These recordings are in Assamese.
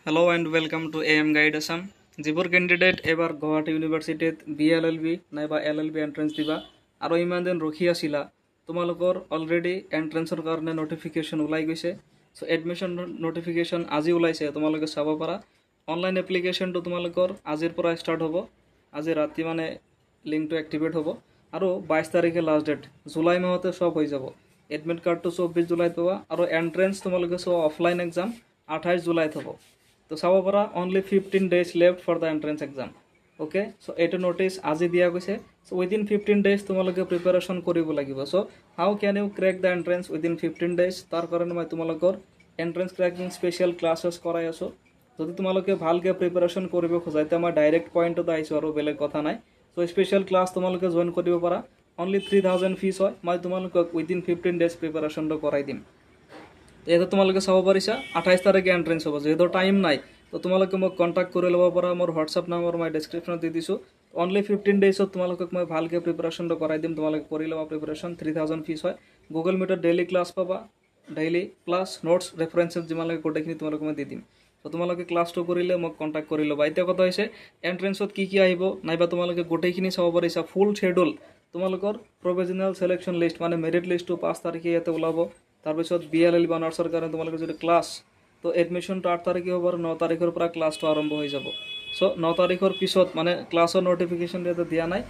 Hello and welcome to AM Guide Assam. যিবোৰ কেণ্ডিডেট এবাৰ গুৱাহাটী ইউনিভাৰ্চিটিত BLLB নাইবা LLB এণ্ট্ৰেঞ্চ দিবা আৰু ইমান দিন ৰখি আছিলা তোমালোকৰ অলৰেডি এণ্ট্ৰেঞ্চৰ কাৰণে নটিফিকেশ্যন ওলাই গৈছে। চ' এডমিশ্যন নটিফিকেশ্যন আজি ওলাইছে, তোমালোকে চাব পাৰা। অনলাইন এপ্লিকেশ্যনটো তোমালোকৰ আজিৰ পৰা ষ্টাৰ্ট হ'ব। আজি ৰাতি মানে লিংকটো এক্টিভেট হ'ব আৰু 22 তাৰিখে লাষ্ট ডেট। জুলাই মাহতে সব হৈ যাব। এডমিট কাৰ্ডটো 24 জুলাইত পাবা আৰু এণ্ট্ৰেঞ্চ তোমালোকে চোৱা অফলাইন এক্সাম 28 জুলাইত হ'ব। তো চাব পাৰা only 15 days left for the entrance exam. Okay, so এইটো নোটিছ আজি দিয়া গৈছে। So within 15 days তোমালোকে প্ৰিপাৰেশ্যন কৰিব লাগিব। So how can you crack the entrance within 15 days? তাৰ কাৰণে মই তোমালোকৰ এণ্ট্ৰেঞ্চ ক্ৰেকিং স্পেচিয়েল ক্লাছেছ কৰাই আছোঁ। যদি তোমালোকে ভালকৈ প্ৰিপাৰেশ্যন কৰিব খোজা, এতিয়া মই ডাইৰেক্ট পইণ্টত আহিছোঁ আৰু বেলেগ কথা নাই। চ' স্পেচিয়েল ক্লাছ তোমালোকে জইন কৰিব পাৰা। অনলি 3000 ফিজ হয়। মই তোমালোকক উইদিন 15 days প্ৰিপাৰেশ্যনটো কৰাই দিম। এইটো তোমালোকে চাব পাৰিছা 28 তাৰিখে এণ্ট্ৰেঞ্চ হ'ব। যিহেতু টাইম নাই তো তোমালোকে মোক কণ্টেক্ট কৰি ল'ব পাৰা। মোৰ হোৱাটছআপ নম্বৰ মই ডেছক্ৰিপশ্যনত দি দিছোঁ। অনলি 15 daysত তোমালোকক মই ভালকৈ প্ৰিপাৰেশ্যনটো কৰাই দিম। তোমালোকে কৰি ল'বা প্ৰিপাৰেশ্যন। 3000 ফিজ হয়। গুগল মিটত ডেইলি ক্লাছ পাবা, ডেইলি প্লাছ নোটছ ৰেফাৰেঞ্চেছ যিমানলৈকে গোটেইখিনি তোমালোকে মই দি দিম। তো তোমালোকে ক্লাছটো কৰিলে মোক কণ্টেক্ট কৰি ল'বা। এতিয়া কথা হৈছে এণ্ট্ৰেঞ্চত কি আহিব নাইবা তোমালোকে গোটেইখিনি চাব পাৰিছা। ফুল শ্বেডিউল তোমালোকৰ প্ৰভিজনেল ছিলেকশ্যন লিষ্ট মানে মেৰিট লিষ্টটো 5 তাৰিখে ইয়াতে ওলাব। তাৰপিছত BLLB অনাৰ্ছৰ কাৰণে তোমালোকে যদি ক্লাছ তো এডমিশ্যনটো 8 তাৰিখে হ'ব আৰু 9 তাৰিখৰ পৰা ক্লাছটো আৰম্ভ হৈ যাব। চ' 9 তাৰিখৰ পিছত মানে ক্লাছৰ নটিফিকেশ্যন ইয়াতে দিয়া নাই।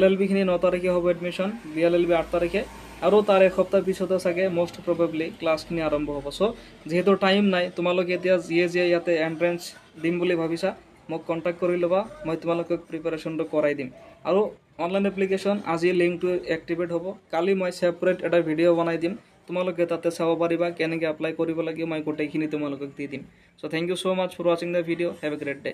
LLBখিনি 9 তাৰিখে হ'ব এডমিশ্যন, BLLB 8 তাৰিখে আৰু তাৰ এসপ্তাহ পিছতে চাগে মষ্ট প্ৰবেবলি ক্লাছখিনি আৰম্ভ হ'ব। চ' যিহেতু টাইম নাই তোমালোকে এতিয়া যিয়ে ইয়াতে এণ্ট্ৰেঞ্চ দিম বুলি ভাবিছা মোক কণ্টেক্ট কৰি ল'বা। মই তোমালোকক প্ৰিপাৰেশ্যনটো কৰাই দিম। আৰু অনলাইন এপ্লিকেশ্যন আজি লিংকটো এক্টিভেট হ'ব। কালি মই ছেপাৰেট এটা ভিডিঅ' বনাই দিম। তোমালোকে তাতে চাব পাৰিবা কেনেকৈ এপ্লাই কৰিব লাগে। মই গোটেইখিনি তোমালোকক দি দিম। So' thank you so' much for ৱাচিং the video'. Have a great day.